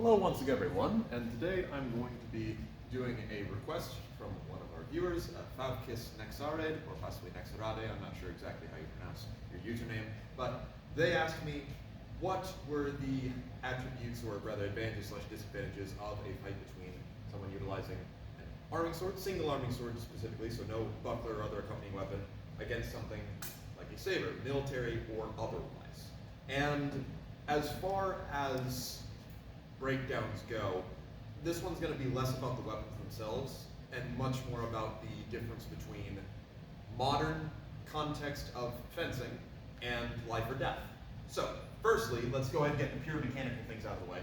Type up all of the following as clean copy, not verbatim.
Hello once again everyone, and today I'm going to be doing a request from one of our viewers, Favkis Nexared, or possibly Nexarade, I'm not sure exactly how you pronounce your username, but they asked me what were the attributes, or rather advantages / disadvantages of a fight between someone utilizing an arming sword, single arming sword specifically, so no buckler or other accompanying weapon, against something like a saber, military or otherwise. And as far as breakdowns go, this one's going to be less about the weapons themselves and much more about the difference between modern context of fencing and life or death. So, firstly, let's go ahead and get the pure mechanical things out of the way.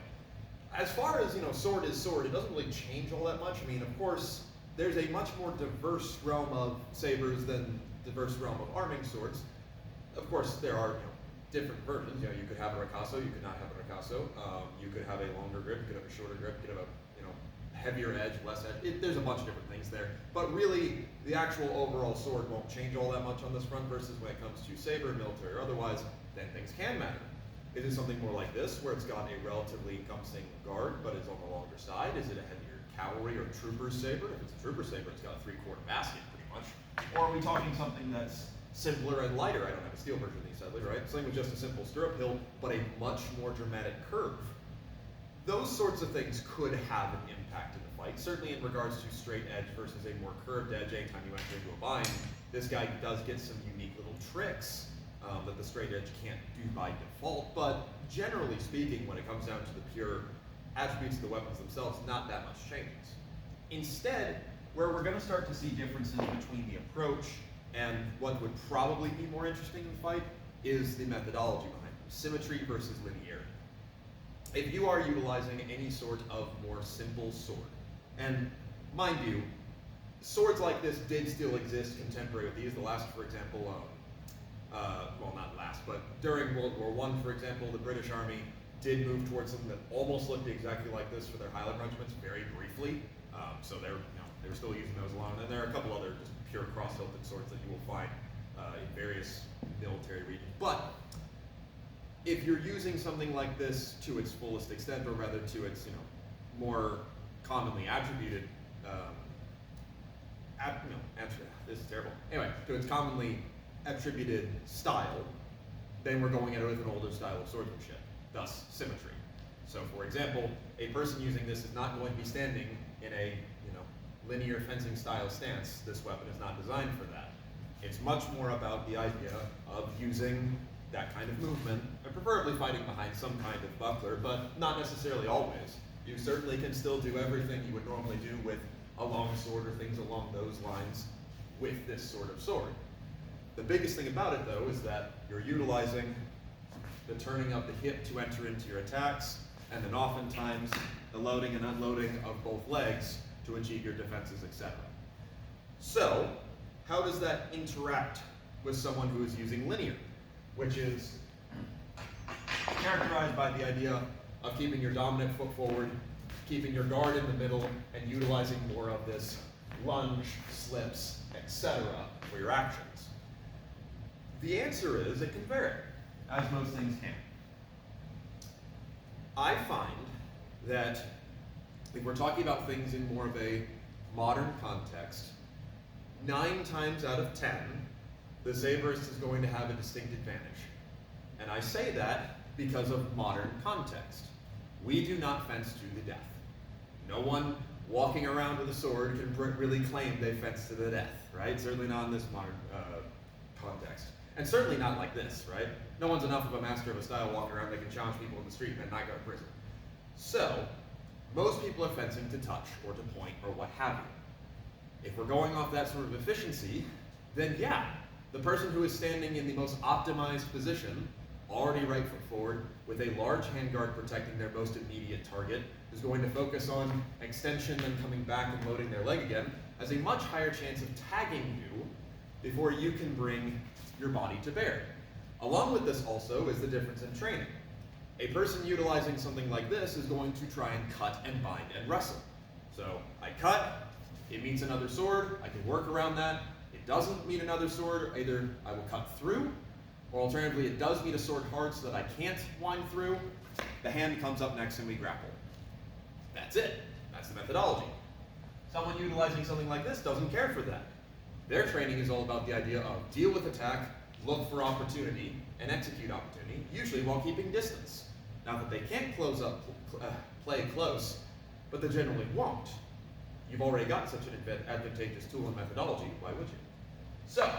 As far as, sword is sword, it doesn't really change all that much. I mean, of course, there's a much more diverse realm of sabers than diverse realm of arming swords. Of course, there are, different versions. You could have a ricasso, you could not have a ricasso. You could have a longer grip, you could have a shorter grip, you could have a heavier edge, less edge. There's a bunch of different things there. But really, the actual overall sword won't change all that much on this front versus when it comes to saber, military, or otherwise, then things can matter. Is it something more like this, where it's got a relatively encompassing guard, but is on the longer side? Is it a heavier cavalry or trooper saber? If it's a trooper saber, it's got a 3/4 basket, pretty much. Or are we talking something that's simpler and lighter? I don't have a steel version of these, sadly, right? Something with just a simple stirrup hill, but a much more dramatic curve. Those sorts of things could have an impact in the fight, certainly in regards to straight edge versus a more curved edge. Anytime you enter into a bind, this guy does get some unique little tricks that the straight edge can't do by default, but generally speaking, when it comes down to the pure attributes of the weapons themselves, not that much changes. Instead, where we're going to start to see differences between the approach and what would probably be more interesting in the fight is the methodology behind them, symmetry versus linearity. If you are utilizing any sort of more simple sword, and mind you, swords like this did still exist contemporary with these. The last, for example, well, not last, but during World War I, for example, the British Army did move towards something that almost looked exactly like this for their Highland regiments very briefly. So they were still using those along. And there are a couple other just pure cross-hilted swords that you will find in various military regions. But if you're using something like this to its fullest extent, or rather to its more commonly attributed, this is terrible. Anyway, to its commonly attributed style, then we're going at it with an older style of swordsmanship, thus symmetry. So, for example, a person using this is not going to be standing in a linear fencing style stance. This weapon is not designed for that. It's much more about the idea of using that kind of movement, and preferably fighting behind some kind of buckler, but not necessarily always. You certainly can still do everything you would normally do with a long sword or things along those lines with this sort of sword. The biggest thing about it, though, is that you're utilizing the turning of the hip to enter into your attacks, and then oftentimes the loading and unloading of both legs to achieve your defenses, etc. So, how does that interact with someone who is using linear, which is characterized by the idea of keeping your dominant foot forward, keeping your guard in the middle, and utilizing more of this lunge, slips, etc. for your actions? The answer is it can vary, as most things can. I find that if we're talking about things in more of a modern context, 9 times out of 10, the saberist is going to have a distinct advantage. And I say that because of modern context. We do not fence to the death. No one walking around with a sword can really claim they fence to the death, right? Certainly not in this modern context. And certainly not like this, right? No one's enough of a master of a style walking around that can challenge people in the street and then not go to prison. So, most people are fencing to touch or to point or what have you. If we're going off that sort of efficiency, then yeah, the person who is standing in the most optimized position, already right foot forward, with a large handguard protecting their most immediate target, is going to focus on extension and coming back and loading their leg again, has a much higher chance of tagging you before you can bring your body to bear. Along with this also is the difference in training. A person utilizing something like this is going to try and cut and bind and wrestle. So I cut, it meets another sword, I can work around that. It doesn't meet another sword, either I will cut through, or alternatively it does meet a sword hard so that I can't wind through. The hand comes up next and we grapple. That's it. That's the methodology. Someone utilizing something like this doesn't care for that. Their training is all about the idea of deal with attack, look for opportunity, and execute opportunity, usually while keeping distance. Not that they can't play close, but they generally won't. You've already got such an advantageous tool and methodology, why would you? So,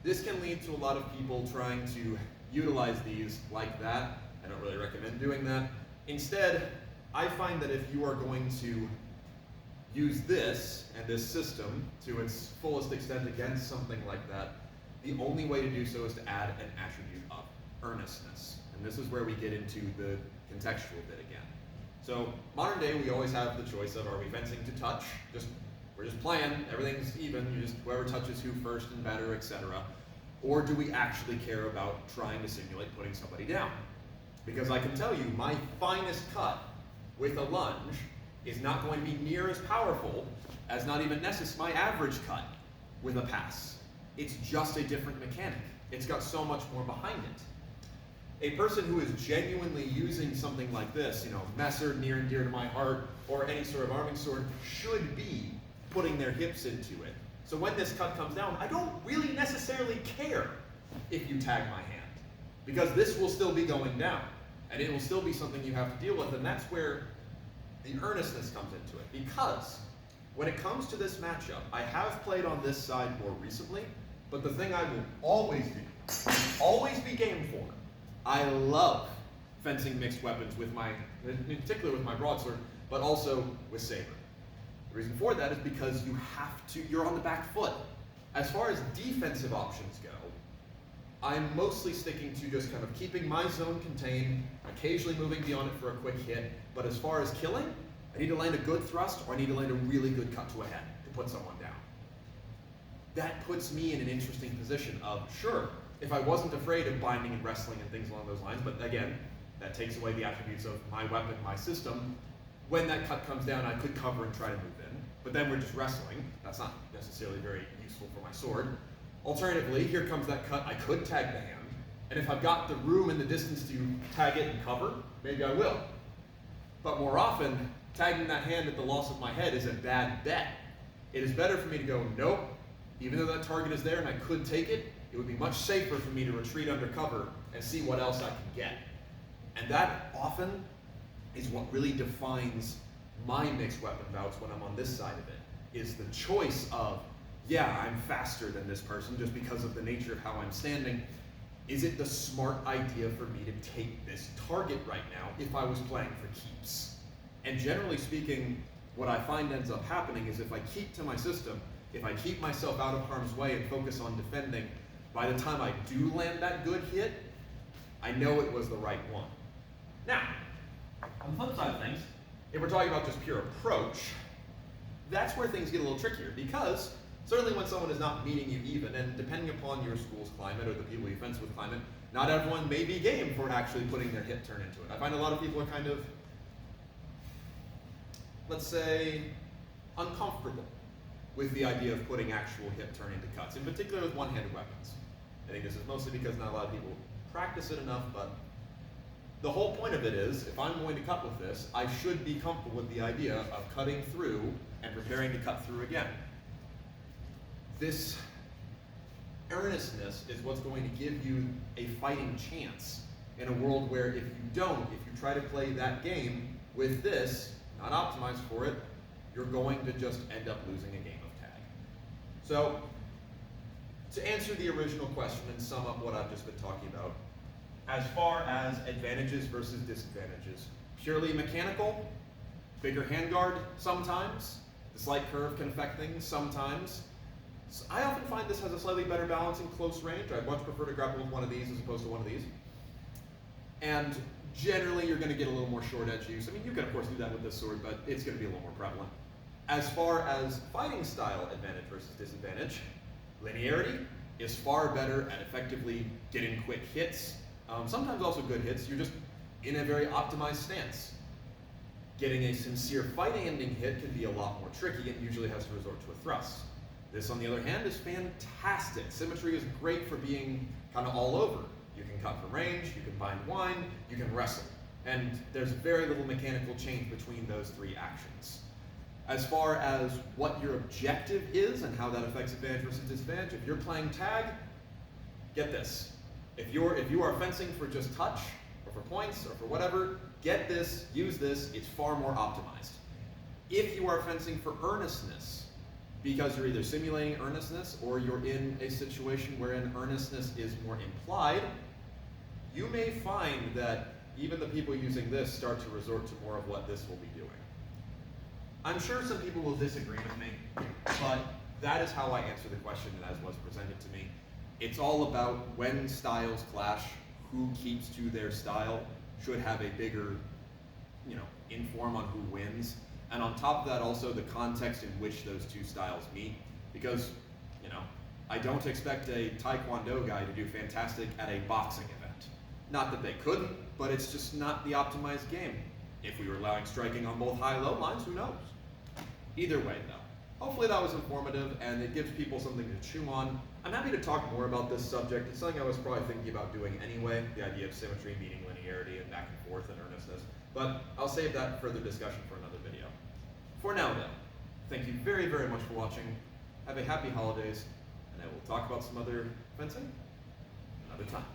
this can lead to a lot of people trying to utilize these like that. I don't really recommend doing that. Instead, I find that if you are going to use this and this system to its fullest extent against something like that, the only way to do so is to add an attribute of earnestness. And this is where we get into the contextual bit again. So modern day, we always have the choice of, are we fencing to touch? We're just playing, everything's even, whoever touches who first and better, etc. Or do we actually care about trying to simulate putting somebody down? Because I can tell you, my finest cut with a lunge is not going to be near as powerful as not even my average cut with a pass. It's just a different mechanic. It's got so much more behind it. A person who is genuinely using something like this, Messer, near and dear to my heart, or any sort of arming sword, should be putting their hips into it. So when this cut comes down, I don't really necessarily care if you tag my hand, because this will still be going down, and it will still be something you have to deal with, and that's where the earnestness comes into it. Because when it comes to this matchup, I have played on this side more recently, but the thing I will always be game for, I love fencing mixed weapons in particular with my broadsword, but also with saber. The reason for that is because you're on the back foot. As far as defensive options go, I'm mostly sticking to just kind of keeping my zone contained, occasionally moving beyond it for a quick hit, but as far as killing, I need to land a good thrust or I need to land a really good cut to a head to put someone down. That puts me in an interesting position of, sure, if I wasn't afraid of binding and wrestling and things along those lines, but again, that takes away the attributes of my weapon, my system. When that cut comes down, I could cover and try to move in, but then we're just wrestling. That's not necessarily very useful for my sword. Alternatively, here comes that cut, I could tag the hand, and if I've got the room and the distance to tag it and cover, maybe I will. But more often, tagging that hand at the loss of my head is a bad bet. It is better for me to go, nope, even though that target is there and I could take it, it would be much safer for me to retreat under cover and see what else I can get. And that often is what really defines my mixed weapon bouts when I'm on this side of it, is the choice of, yeah, I'm faster than this person just because of the nature of how I'm standing. Is it the smart idea for me to take this target right now if I was playing for keeps? And generally speaking, what I find ends up happening is if I keep to my system, if I keep myself out of harm's way and focus on defending, by the time I do land that good hit, I know it was the right one. Now, on the flip side of things, if we're talking about just pure approach, that's where things get a little trickier, because certainly when someone is not meeting you even, and depending upon your school's climate or the people you fence with climate, not everyone may be game for actually putting their hit turn into it. I find a lot of people are kind of, let's say, uncomfortable with the idea of putting actual hit turn into cuts, in particular with one-handed weapons. I think this is mostly because not a lot of people practice it enough, but the whole point of it is, if I'm going to cut with this, I should be comfortable with the idea of cutting through and preparing to cut through again. This earnestness is what's going to give you a fighting chance in a world where if you try to play that game with this, not optimized for it, you're going to just end up losing a game of tag. So, to answer the original question and sum up what I've just been talking about, as far as advantages versus disadvantages, purely mechanical, bigger handguard sometimes, the slight curve can affect things sometimes. So I often find this has a slightly better balance in close range. I'd much prefer to grapple with one of these as opposed to one of these. And generally you're going to get a little more short edge use. I mean, you can of course do that with this sword, but it's going to be a little more prevalent. As far as fighting style advantage versus disadvantage, linearity is far better at effectively getting quick hits. Sometimes also good hits. You're just in a very optimized stance. Getting a sincere fight-ending hit can be a lot more tricky and usually has to resort to a thrust. This, on the other hand, is fantastic. Symmetry is great for being kind of all over. You can cut from range, you can bind wine, you can wrestle. And there's very little mechanical change between those three actions. As far as what your objective is and how that affects advantage versus disadvantage, if you're playing tag, get this. If you are fencing for just touch, or for points, or for whatever, get this, use this, it's far more optimized. If you are fencing for earnestness, because you're either simulating earnestness or you're in a situation wherein earnestness is more implied, you may find that even the people using this start to resort to more of what this will be doing. I'm sure some people will disagree with me, but that is how I answer the question as was presented to me. It's all about when styles clash, who keeps to their style should have a bigger, inform on who wins. And on top of that, also the context in which those two styles meet. Because, I don't expect a Taekwondo guy to do fantastic at a boxing event. Not that they couldn't, but it's just not the optimized game. If we were allowing striking on both high-low lines, who knows? Either way, though, hopefully that was informative and it gives people something to chew on. I'm happy to talk more about this subject. It's something I was probably thinking about doing anyway, the idea of symmetry, meaning linearity, and back and forth and earnestness. But I'll save that for further discussion for another video. For now, though, thank you very, very much for watching. Have a happy holidays, and I will talk about some other fencing another time.